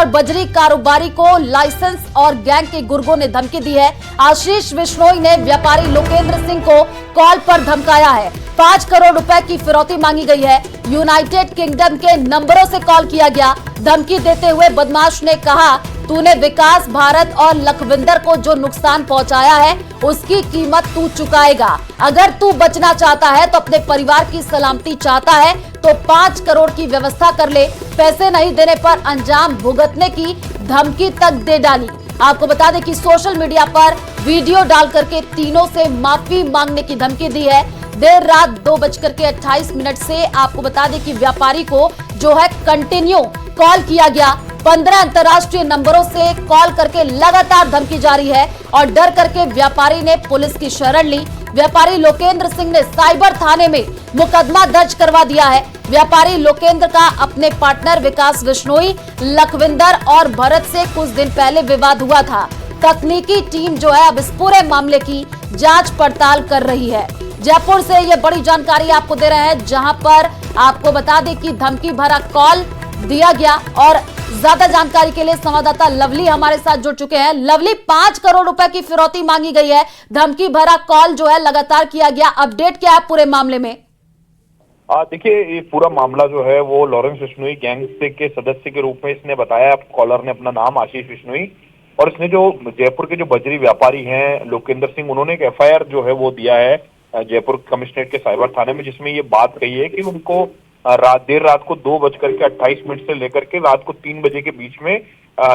और बजरी कारोबारी को लाइसेंस और गैंग के गुर्गों ने धमकी दी है। आशीष विश्नोई ने व्यापारी लोकेंद्र सिंह को कॉल पर धमकाया है। 5 करोड़ रुपए की फिरौती मांगी गई है। यूनाइटेड किंगडम के नंबरों से कॉल किया गया। धमकी देते हुए बदमाश ने कहा, तूने विकास भारत और लखविंदर को जो नुकसान पहुंचाया है उसकी कीमत तू चुकाएगा। अगर तू बचना चाहता है तो अपने परिवार की सलामती चाहता है तो 5 करोड़ की व्यवस्था कर ले। पैसे नहीं देने पर अंजाम भुगतने की धमकी तक दे डाली। आपको बता दें कि सोशल मीडिया पर वीडियो डाल करके तीनों से माफी मांगने की धमकी दी है। देर रात 2:28 से आपको बता दें कि व्यापारी को जो है कंटिन्यू कॉल किया गया। 15 अंतर्राष्ट्रीय नंबरों से कॉल करके लगातार धमकी जारी है और डर करके व्यापारी ने पुलिस की शरण ली। व्यापारी लोकेंद्र सिंह ने साइबर थाने में मुकदमा दर्ज करवा दिया है। व्यापारी लोकेंद्र का अपने पार्टनर विकास विश्नोई, लखविंदर और भरत से कुछ दिन पहले विवाद हुआ था। तकनीकी टीम जो है अब इस पूरे मामले की जांच पड़ताल कर रही है। जयपुर से ये बड़ी जानकारी आपको दे रहे हैं, जहां पर आपको बता दें कि धमकी भरा कॉल दिया गया। और ज्यादा जानकारी के लिए संवाददाता लवली हमारे साथ जुड़ चुके हैं। लवली, 5 करोड़ रुपए की फिरौती मांगी गई है, धमकी भरा कॉल जो है लगातार किया गया। अपडेट क्या है पूरे मामले में? देखिए, ये पूरा मामला जो है वो लॉरेंस विश्नोई गैंग के सदस्य के रूप में इसने बताया। कॉलर ने अपना नाम आशीष विश्नोई, और इसने जो जयपुर के जो बजरी व्यापारी हैं लोकेंद्र सिंह, उन्होंने एक FIR जो है वो दिया है जयपुर कमिश्नरेट के साइबर थाने में, जिसमें ये बात कही है कि उनको देर रात को 2:28 से लेकर के रात को 3 बजे के बीच में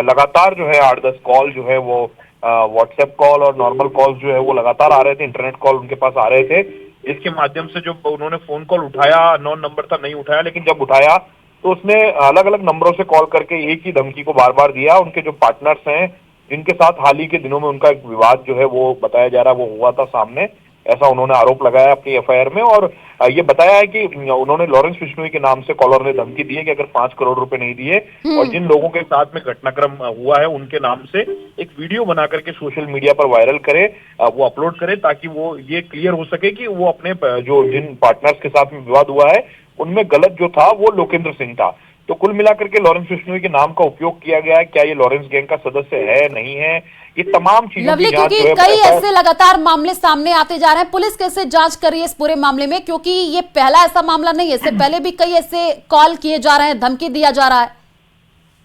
लगातार जो है 8-10 कॉल जो है वो व्हाट्सएप कॉल और नॉर्मल कॉल जो है वो लगातार आ रहे थे। इंटरनेट कॉल उनके पास आ रहे थे। इसके माध्यम से जो उन्होंने फोन कॉल उठाया, नॉन नंबर था, नहीं उठाया, लेकिन जब उठाया तो उसने अलग अलग नंबरों से कॉल करके एक ही धमकी को बार बार दिया। उनके जो पार्टनर्स हैं, जिनके साथ हाल ही के दिनों में उनका एक विवाद जो है वो बताया जा रहा है वो हुआ था सामने, ऐसा उन्होंने आरोप लगाया अपनी FIR में। और ये बताया है कि उन्होंने लॉरेंस विश्नोई के नाम से कॉलर ने धमकी दी है कि अगर 5 करोड़ रुपए नहीं दिए और जिन लोगों के साथ में घटनाक्रम हुआ है उनके नाम से एक वीडियो बना करके सोशल मीडिया पर वायरल करे, वो अपलोड करे, ताकि वो ये क्लियर हो सके कि वो अपने जो जिन पार्टनर्स के साथ में विवाद हुआ है उनमें गलत जो था वो लोकेंद्र सिंह था। तो कुल मिलाकर के लॉरेंस विश्नोई के नाम का उपयोग किया गया है। क्या ये लॉरेंस गैंग का सदस्य है, नहीं है, ये तमाम चीजों की जांच जो है कई ऐसे लगातार मामले सामने आते जा रहे हैं। पुलिस कैसे जांच कर रही है इस पूरे मामले में, क्योंकि ये पहला ऐसा मामला नहीं है, इससे पहले भी कई ऐसे कॉल किए जा रहे हैं, धमकी दिया जा रहा है।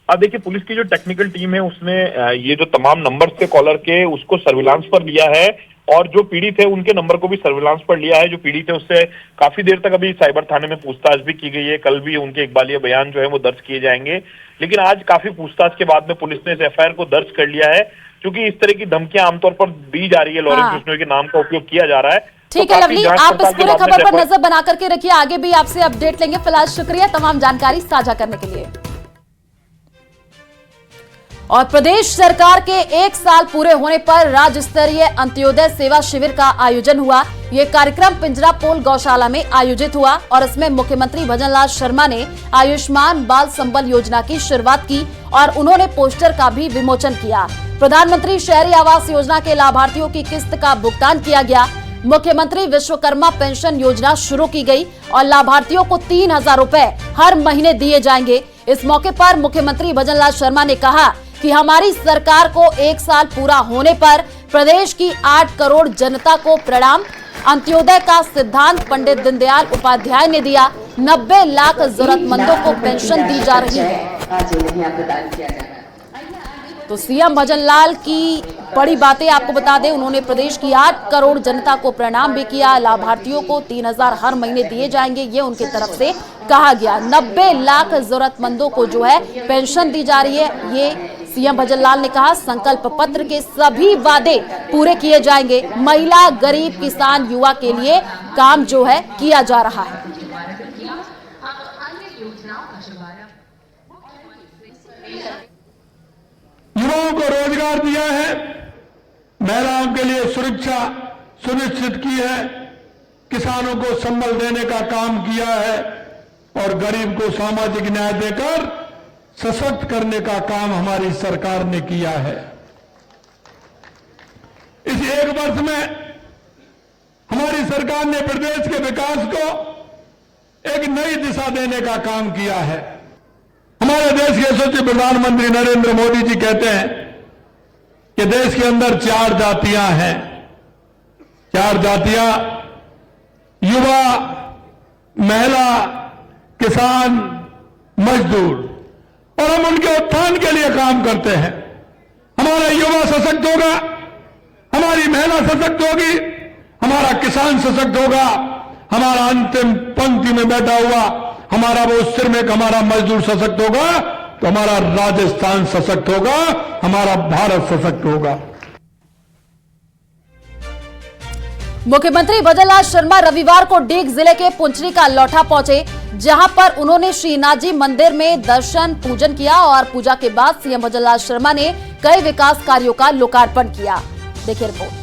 अब देखिए, पुलिस की जो टेक्निकल टीम है उसने ये जो तमाम नंबर थे कॉलर के उसको सर्विलांस पर लिया है, और जो पीड़ित है उनके नंबर को भी सर्विलांस पर लिया है। जो पीड़ित है उससे काफी देर तक अभी साइबर थाने में पूछताछ भी की गई है। कल भी उनके इकबालिया बयान जो है वो दर्ज किए जाएंगे, लेकिन आज काफी पूछताछ के बाद में पुलिस ने इस FIR को दर्ज कर लिया है, क्योंकि इस तरह की धमकियां आमतौर पर दी जा रही है। लॉरेंस विश्नोई के नाम का उपयोग किया जा रहा है। ठीक है लवली, आप इस पूरे खबर पर नजर बना करके रखिए, आगे भी आपसे अपडेट लेंगे। फिलहाल शुक्रिया तमाम जानकारी साझा करने के लिए। और प्रदेश सरकार के 1 साल पूरे होने पर राज्य स्तरीय अंत्योदय सेवा शिविर का आयोजन हुआ। ये कार्यक्रम पिंजरापोल गौशाला में आयोजित हुआ और इसमें मुख्यमंत्री भजनलाल शर्मा ने आयुष्मान बाल संबल योजना की शुरुआत की और उन्होंने पोस्टर का भी विमोचन किया। प्रधानमंत्री शहरी आवास योजना के लाभार्थियों की किस्त का भुगतान किया गया। मुख्यमंत्री विश्वकर्मा पेंशन योजना शुरू की गई और लाभार्थियों को 3,000 रुपए हर महीने दिए जाएंगे। इस मौके पर मुख्यमंत्री भजनलाल शर्मा ने कहा कि हमारी सरकार को 1 साल पूरा होने पर प्रदेश की 8 करोड़ जनता को प्रणाम। अंत्योदय का सिद्धांत पंडित दीनदयाल उपाध्याय ने दिया। 90 लाख जरूरतमंदों को पेंशन दी जा रही है। तो सीएम भजनलाल की बड़ी बातें आपको बता दें, उन्होंने प्रदेश की 8 करोड़ जनता को प्रणाम भी किया। लाभार्थियों को 3,000 हर महीने दिए जाएंगे, ये उनकी तरफ से कहा गया। 90 लाख जरूरतमंदों को जो है पेंशन दी जा रही है, ये सीएम भजनलाल ने कहा। संकल्प पत्र के सभी वादे पूरे किए जाएंगे। महिला, गरीब, किसान, युवा के लिए काम जो है किया जा रहा है। युवाओं को रोजगार दिया है, महिलाओं के लिए सुरक्षा सुनिश्चित की है, किसानों को संबल देने का काम किया है और गरीब को सामाजिक न्याय देकर सशक्त करने का काम हमारी सरकार ने किया है। इस 1 वर्ष में हमारी सरकार ने प्रदेश के विकास को एक नई दिशा देने का काम किया है। हमारे देश के यशस्वी प्रधानमंत्री नरेंद्र मोदी जी कहते हैं कि देश के अंदर 4 जातियां हैं। 4 जातियां युवा, महिला, किसान, मजदूर, और हम उनके उत्थान के लिए काम करते हैं। हमारा युवा सशक्त होगा, हमारी महिला सशक्त होगी, हमारा किसान सशक्त होगा, हमारा अंतिम पंक्ति में बैठा हुआ हमारा वो श्रमिक, हमारा मजदूर सशक्त होगा, तो हमारा राजस्थान सशक्त होगा, हमारा भारत सशक्त होगा। मुख्यमंत्री भजनलाल शर्मा रविवार को डीग जिले के पुंचरी का लौठा पहुंचे, जहां पर उन्होंने श्रीनाथ जी मंदिर में दर्शन पूजन किया और पूजा के बाद सीएम भजनलाल शर्मा ने कई विकास कार्यों का लोकार्पण किया। देखिए रिपोर्ट।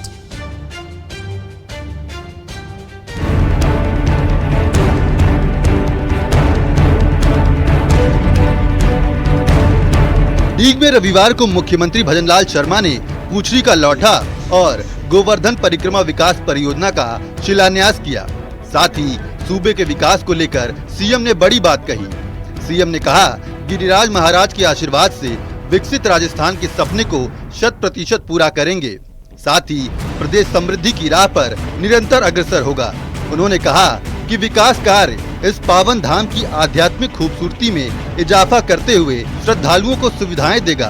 डीग में रविवार को मुख्यमंत्री भजनलाल शर्मा ने पुंचरी का लौठा और गोवर्धन परिक्रमा विकास परियोजना का शिलान्यास किया। साथ ही सूबे के विकास को लेकर सीएम ने बड़ी बात कही। सीएम ने कहा, गिरिराज महाराज के आशीर्वाद से विकसित राजस्थान के सपने को 100% पूरा करेंगे। साथ ही प्रदेश समृद्धि की राह पर निरंतर अग्रसर होगा। उन्होंने कहा कि विकास कार्य इस पावन धाम की आध्यात्मिक खूबसूरती में इजाफा करते हुए श्रद्धालुओं को सुविधाएं देगा।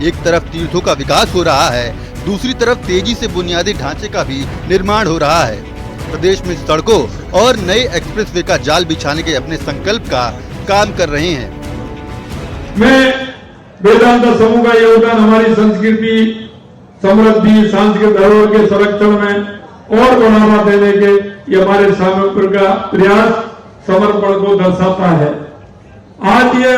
एक तरफ तीर्थों का विकास हो रहा है, दूसरी तरफ तेजी से बुनियादी ढांचे का भी निर्माण हो रहा है। प्रदेश में सड़कों और नए एक्सप्रेसवे का जाल बिछाने के अपने संकल्प का काम कर रहे हैं। मैं वेदांता समूह का योगदान हमारी संस्कृति, समृद्धि, सांस्कृतिक धरोहर के संरक्षण में और बढ़ावा देने के ये हमारे सामूहिक का प्रयास समर्पण को दर्शाता है। आज ये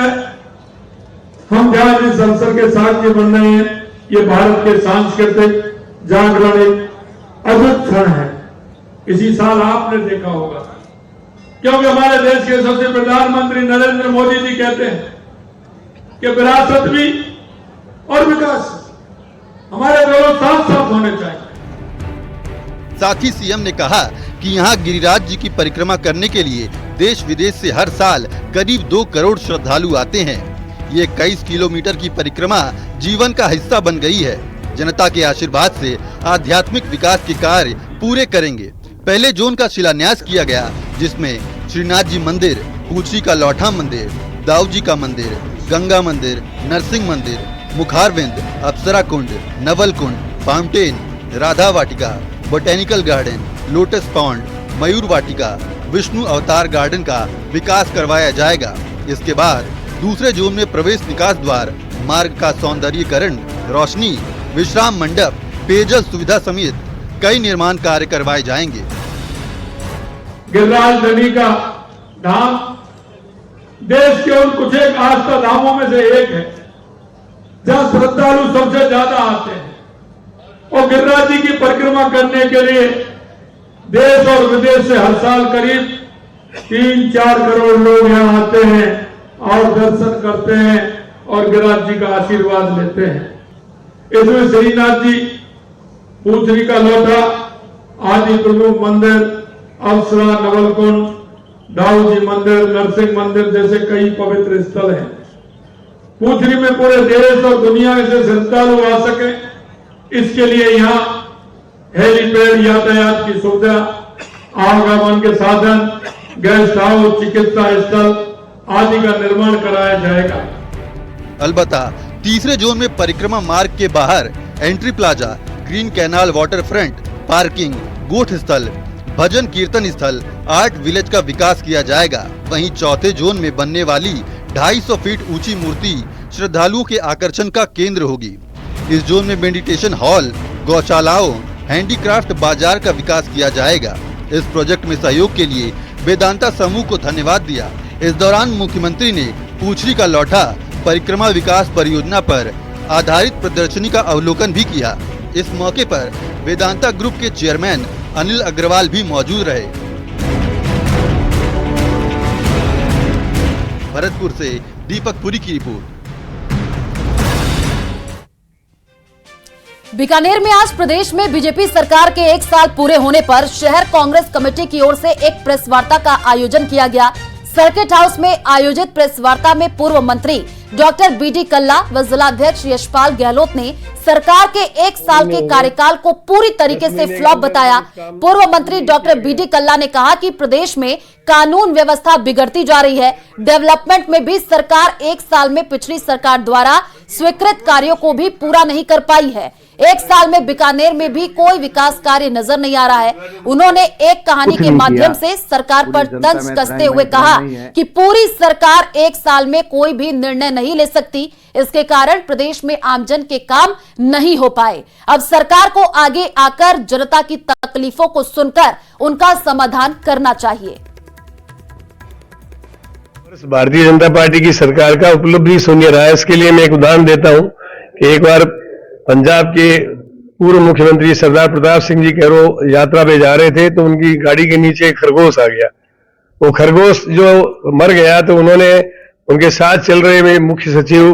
हम जहां इस अवसर के साथ ये बन रहे हैं, ये भारत के सांस्कृतिक जागरण एक अद्भुत क्षण है। इसी साल आपने देखा होगा, क्योंकि हमारे देश के सबसे प्रधानमंत्री नरेंद्र मोदी जी कहते हैं कि विरासत भी और विकास हमारे दोनों साथ साथ होने चाहिए। साथ ही सीएम ने कहा कि यहाँ गिरिराज जी की परिक्रमा करने के लिए देश विदेश से हर साल करीब 2 करोड़ श्रद्धालु आते हैं। ये 21 किलोमीटर की परिक्रमा जीवन का हिस्सा बन गई है। जनता के आशीर्वाद से आध्यात्मिक विकास के कार्य पूरे करेंगे। पहले जोन का शिलान्यास किया गया, जिसमें श्रीनाथ जी मंदिर, पुंचरी का लौठा मंदिर, दाऊ जी का मंदिर, गंगा मंदिर, नरसिंह मंदिर, मुखारविंद, अप्सरा कुंड, नवल कुंड, फाउंटेन, राधा वाटिका, बोटेनिकल गार्डन, लोटस पॉन्ड, मयूर वाटिका, विष्णु अवतार गार्डन का विकास करवाया जाएगा। इसके बाद दूसरे जोन में प्रवेश निकास द्वार, मार्ग का सौंदर्यीकरण, रोशनी, विश्राम मंडप, पेयजल सुविधा समेत कई निर्माण कार्य करवाए जाएंगे। गिरिराज नदी का धाम देश के उन कुछ एक आस्था धामों में से एक है, जहां श्रद्धालु सबसे ज्यादा आते हैं। और गिरिराज जी की परिक्रमा करने के लिए देश और विदेश से हर साल करीब 3-4 करोड़ लोग यहाँ आते हैं और दर्शन करते हैं और गिरिराज जी का आशीर्वाद लेते हैं। इसमें श्रीनाथ जी, पुंचरी का लौठा आदि प्रमुख मंदिर, अप्सरा, नवलकुंड, दाऊ जी मंदिर, नरसिंह मंदिर जैसे कई पवित्र स्थल हैं। पुंचरी में पूरे देश और दुनिया से श्रद्धालु आ सके, इसके लिए यहाँ हेलीपैड, यातायात की सुविधा, आवागमन के साधन, गेस्ट हाउस, चिकित्सा स्थल आदि का निर्माण कराया जाएगा। अलबत्ता तीसरे जोन में परिक्रमा मार्ग के बाहर entry plaza, green canal, water front, parking, गोठ स्थल, भजन कीर्तन स्थल, आर्ट विलेज का विकास किया जाएगा। वहीं चौथे जोन में बनने वाली 250 फीट ऊंची मूर्ति श्रद्धालुओं के आकर्षण का केंद्र होगी। इस जोन में मेडिटेशन हॉल, गौशालाओं, हैंडीक्राफ्ट बाजार का विकास किया जाएगा। इस प्रोजेक्ट में सहयोग के लिए वेदांता समूह को धन्यवाद दिया। इस दौरान मुख्यमंत्री ने पुंचरी का लौठा परिक्रमा विकास परियोजना पर आधारित प्रदर्शनी का अवलोकन भी किया। इस मौके पर वेदांता ग्रुप के चेयरमैन अनिल अग्रवाल भी मौजूद रहे। भरतपुर से दीपक पुरी की रिपोर्ट। बीकानेर में आज प्रदेश में बीजेपी सरकार के 1 साल पूरे होने पर शहर कांग्रेस कमेटी की ओर से एक प्रेस वार्ता का आयोजन किया गया। सर्किट हाउस में आयोजित प्रेस वार्ता में पूर्व मंत्री डॉक्टर बीडी कल्ला व जिलाध्यक्ष यशपाल गहलोत ने सरकार के 1 साल के कार्यकाल को पूरी तरीके से फ्लॉप बताया। पूर्व मंत्री डॉक्टर बीडी कल्ला ने कहा कि प्रदेश में कानून व्यवस्था बिगड़ती जा रही है। डेवलपमेंट में भी सरकार 1 साल में पिछली सरकार द्वारा स्वीकृत कार्यों को भी पूरा नहीं कर पाई है। 1 साल में बीकानेर में भी कोई विकास कार्य नजर नहीं आ रहा है। उन्होंने एक कहानी के माध्यम से सरकार पर तंज कसते हुए कहा कि पूरी सरकार 1 साल में कोई भी निर्णय नहीं ले सकती। इसके कारण प्रदेश में आमजन के काम नहीं हो पाए। अब सरकार को आगे आकर जनता की तकलीफों को सुनकर उनका समाधान करना चाहिए। भारतीय जनता पार्टी की सरकार का उपलब्धि सोनिया रहा है। इसके लिए मैं एक उदाहरण देता हूं कि एक बार पंजाब के पूर्व मुख्यमंत्री सरदार प्रताप सिंह जी कैरो यात्रा पे जा रहे थे तो उनकी गाड़ी के नीचे एक खरगोश आ गया। वो खरगोश जो मर गया तो उन्होंने उनके साथ चल रहे मुख्य सचिव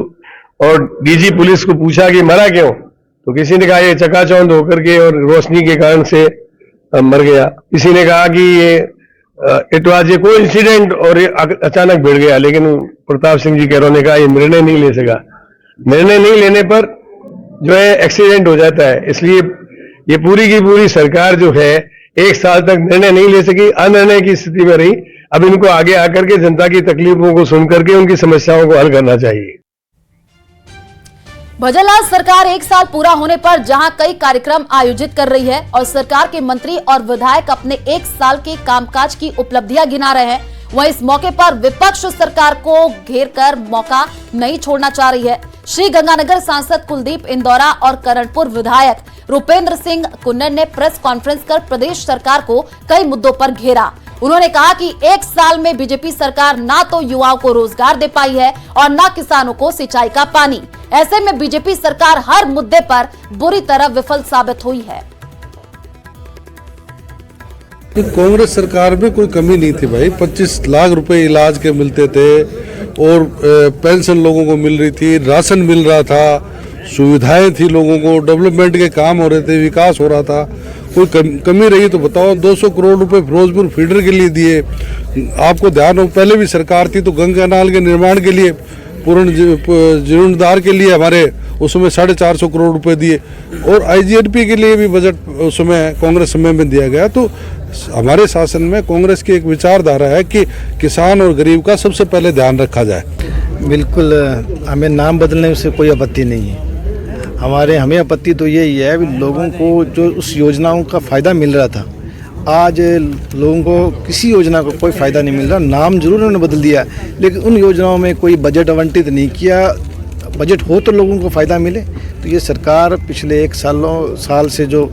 और डीजी पुलिस को पूछा कि मरा क्यों, तो किसी ने कहा ये चकाचौंध होकर के और रोशनी के कारण से मर गया। किसी ने कहा कि ये इट वाज ए कोइंसिडेंट और ये अचानक भिड़ गया। लेकिन प्रताप सिंह जी कैरो ने कहा ये निर्णय नहीं ले सका। निर्णय नहीं लेने पर जो है एक्सीडेंट हो जाता है। इसलिए ये पूरी की पूरी सरकार जो है 1 साल तक निर्णय नहीं ले सकी, अनिर्णय की स्थिति में रही। अब इनको आगे आकर के जनता की तकलीफों को सुन करके उनकी समस्याओं को हल करना चाहिए। भजनलाल सरकार 1 साल पूरा होने पर जहां कई कार्यक्रम आयोजित कर रही है और सरकार के मंत्री और विधायक अपने 1 साल के कामकाज की उपलब्धियां गिना रहे हैं, वहीं इस मौके पर विपक्ष सरकार को घेरकर मौका नहीं छोड़ना चाह रही है। श्री गंगानगर सांसद कुलदीप इंदौरा और करणपुर विधायक रूपेंद्र सिंह कुन्नर ने प्रेस कॉन्फ्रेंस कर प्रदेश सरकार को कई मुद्दों पर घेरा। उन्होंने कहा कि 1 साल में बीजेपी सरकार ना तो युवाओं को रोजगार दे पाई है और ना किसानों को सिंचाई का पानी। ऐसे में बीजेपी सरकार हर मुद्दे पर बुरी तरह विफल साबित हुई है। कांग्रेस सरकार में कोई कमी नहीं थी भाई। 25 लाख रुपए इलाज के मिलते थे और पेंशन लोगों को मिल रही थी, राशन मिल रहा था, सुविधाएं थी लोगों को, डेवलपमेंट के काम हो रहे थे, विकास हो रहा था। कोई कमी रही तो बताओ। 200 करोड़ रुपए फिरोजपुर फीडर के लिए दिए। आपको ध्यान हो पहले भी सरकार थी तो गंगा नाल के निर्माण के लिए पूर्ण जीर्णोद्धार के लिए हमारे उसमें 450 करोड़ रुपए दिए और IGNP के लिए भी बजट उस समय कांग्रेस समय में दिया गया। तो हमारे शासन में कांग्रेस की एक विचारधारा है कि किसान और गरीब का सबसे पहले ध्यान रखा जाए। बिल्कुल, हमें नाम बदलने से कोई आपत्ति नहीं है। हमें आपत्ति तो यही है कि लोगों को जो उस योजनाओं का फ़ायदा मिल रहा था, आज लोगों को किसी योजना को कोई फ़ायदा नहीं मिल रहा। नाम जरूर उन्होंने बदल दिया लेकिन उन योजनाओं में कोई बजट आवंटित नहीं किया। बजट हो तो लोगों को फ़ायदा मिले। तो ये सरकार पिछले 1 साल से जो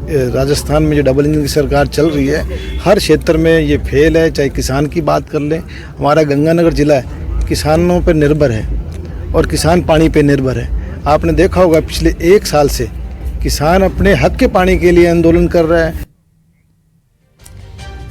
राजस्थान में जो डबल इंजन की सरकार चल रही है, हर क्षेत्र में ये फेल है। चाहे किसान की बात कर लें, हमारा गंगानगर जिला है किसानों पर निर्भर है और किसान पानी पे निर्भर है। आपने देखा होगा पिछले 1 साल से किसान अपने हक के पानी के लिए आंदोलन कर रहा है।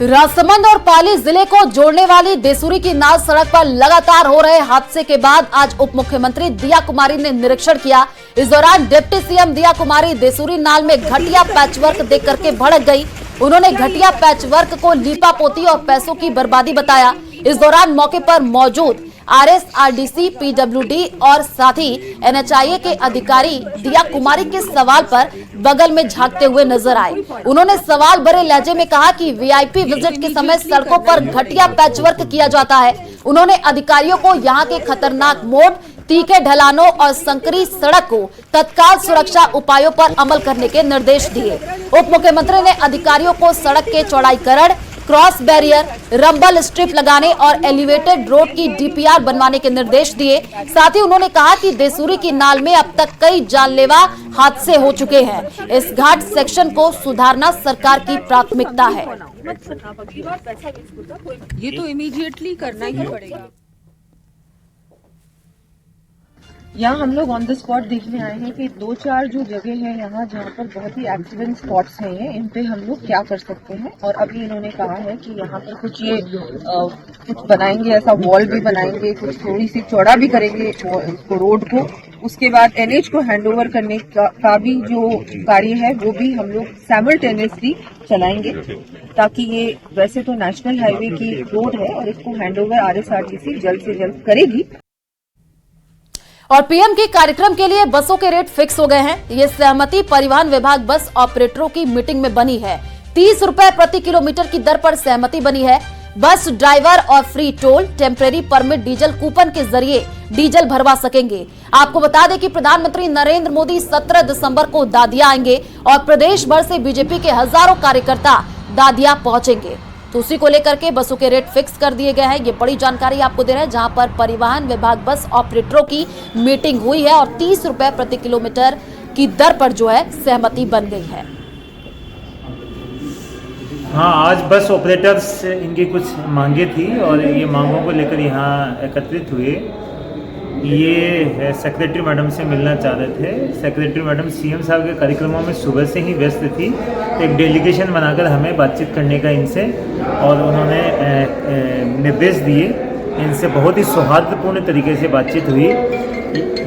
राजसमंद और पाली जिले को जोड़ने वाली देसूरी की नाल सड़क पर लगातार हो रहे हादसे के बाद आज उप मुख्यमंत्री दिया कुमारी ने निरीक्षण किया। इस दौरान डिप्टी सीएम दिया कुमारी देसूरी नाल में घटिया पैचवर्क देख करके भड़क गई। उन्होंने घटिया पैचवर्क को लीपापोती और पैसों की बर्बादी बताया। इस दौरान मौके पर मौजूद RSRDC, PWD और साथ ही NHIA के अधिकारी दिया कुमारी के सवाल पर बगल में झांकते हुए नजर आए। उन्होंने सवाल भरे लहजे में कहा कि VIP विजिट के समय सड़कों पर घटिया पैचवर्क किया जाता है। उन्होंने अधिकारियों को यहां के खतरनाक मोड़, तीखे ढलानों और संकरी सड़क को तत्काल सुरक्षा उपायों पर अमल करने के निर्देश दिए। उप मुख्यमंत्री ने अधिकारियों को सड़क के चौड़ाईकरण, क्रॉस बैरियर, रंबल स्ट्रिप लगाने और एलिवेटेड रोड की DPR बनवाने के निर्देश दिए। साथ ही उन्होंने कहा कि देसूरी की नाल में अब तक कई जानलेवा हादसे हो चुके हैं। इस घाट सेक्शन को सुधारना सरकार की प्राथमिकता है। ये तो इमीडिएटली करना ही पड़ेगा। यहाँ हम लोग ऑन द स्पॉट देखने आए हैं कि 2-4 जो जगह है यहाँ जहाँ पर बहुत ही एक्सीडेंट स्पॉट्स हैं ये, इन पे हम लोग क्या कर सकते हैं। और अभी इन्होंने कहा है कि यहाँ पर कुछ बनाएंगे, ऐसा वॉल भी बनाएंगे, कुछ थोड़ी सी चौड़ा भी करेंगे इसको रोड को। उसके बाद NH को हैंडओवर करने का भी जो कार्य है वो भी हम लोग साइमल्टेनियसली चलाएंगे, ताकि ये वैसे तो नेशनल हाईवे की रोड है और इसको हैंडओवर RSRDC जल्द से जल्द करेगी। और पीएम के कार्यक्रम के लिए बसों के रेट फिक्स हो गए हैं। ये सहमति परिवहन विभाग बस ऑपरेटरों की मीटिंग में बनी है। 30 रुपए प्रति किलोमीटर की दर पर सहमति बनी है। बस ड्राइवर और free toll, temporary permit, diesel coupon के जरिए डीजल भरवा सकेंगे। आपको बता दें कि प्रधानमंत्री नरेंद्र मोदी 17 दिसंबर को दादिया आएंगे और प्रदेश भर से बीजेपी के हजारों कार्यकर्ता दादिया पहुंचेंगे। तो उसी को लेकर के बसों के रेट फिक्स कर दिए गए हैं। ये बड़ी जानकारी आपको दे रहे हैं, जहां पर परिवहन विभाग बस ऑपरेटरों की मीटिंग हुई है और 30 रुपए प्रति किलोमीटर की दर पर जो है सहमति बन गई है। हाँ, आज बस ऑपरेटर्स इनकी कुछ मांगे थी और ये मांगों को लेकर यहाँ एकत्रित हुए। ये सेक्रेटरी मैडम से मिलना चाह रहे थे। सेक्रेटरी मैडम सीएम साहब के कार्यक्रमों में सुबह से ही व्यस्त थी। एक डेलीगेशन बनाकर हमें बातचीत करने का इनसे, और उन्होंने निर्देश दिए। इनसे बहुत ही सौहार्दपूर्ण तरीके से बातचीत हुई।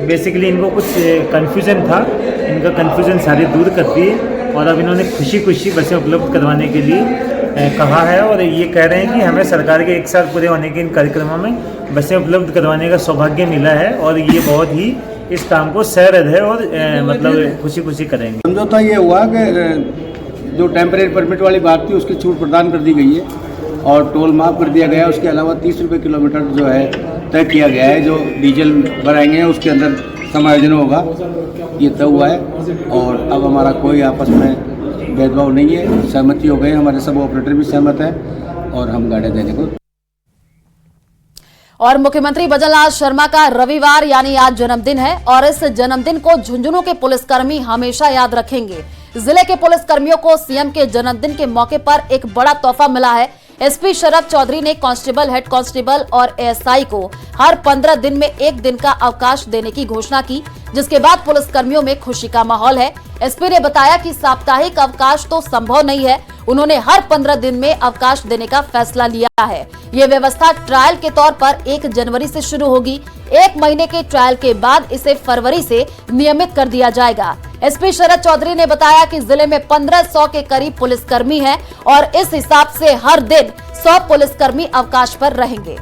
बेसिकली इनको कुछ कन्फ्यूज़न था, इनका कन्फ्यूज़न सारे दूर कर दिए और अब इन्होंने खुशी खुशी बसें उपलब्ध करवाने के लिए कहा है। और ये कह रहे हैं कि हमें सरकार के 1 साल पूरे होने के इन कार्यक्रमों में बसें उपलब्ध करवाने का सौभाग्य मिला है और ये बहुत ही इस काम को सहरद है और मतलब खुशी खुशी करेंगे। समझौता ये हुआ कि जो टेम्परेरी परमिट वाली बात थी उसकी छूट प्रदान कर दी गई है और टोल माफ़ कर दिया गया है। उसके अलावा 30 रुपये किलोमीटर जो है तय किया गया है। जो डीजल भराएंगे उसके अंदर समायोजन होगा, ये तय हुआ है। और अब हमारा कोई आपस में भेदभाव नहीं है, सहमति हो गई। हमारे सब ऑपरेटर भी सहमत हैं और हम गाड़ियाँ देने को। और मुख्यमंत्री भजनलाल शर्मा का रविवार यानी आज जन्मदिन है और इस जन्मदिन को झुंझुनू के पुलिसकर्मी हमेशा याद रखेंगे। जिले के पुलिसकर्मियों को सीएम के जन्मदिन के मौके पर एक बड़ा तोहफा मिला है। एसपी शरद चौधरी ने कांस्टेबल, हेड कांस्टेबल और एएसआई को हर 15 दिन में 1 दिन का अवकाश देने की घोषणा की, जिसके बाद पुलिसकर्मियों में खुशी का माहौल है। एसपी ने बताया कि साप्ताहिक अवकाश तो संभव नहीं है, उन्होंने हर 15 दिन में अवकाश देने का फैसला लिया है। ये व्यवस्था ट्रायल के तौर पर 1 जनवरी से शुरू होगी। 1 महीने के ट्रायल के बाद इसे फरवरी से नियमित कर दिया जाएगा। एसपी शरद चौधरी ने बताया कि जिले में 1500 के करीब पुलिसकर्मी हैं और इस हिसाब से हर दिन 100 पुलिसकर्मी अवकाश पर रहेंगे।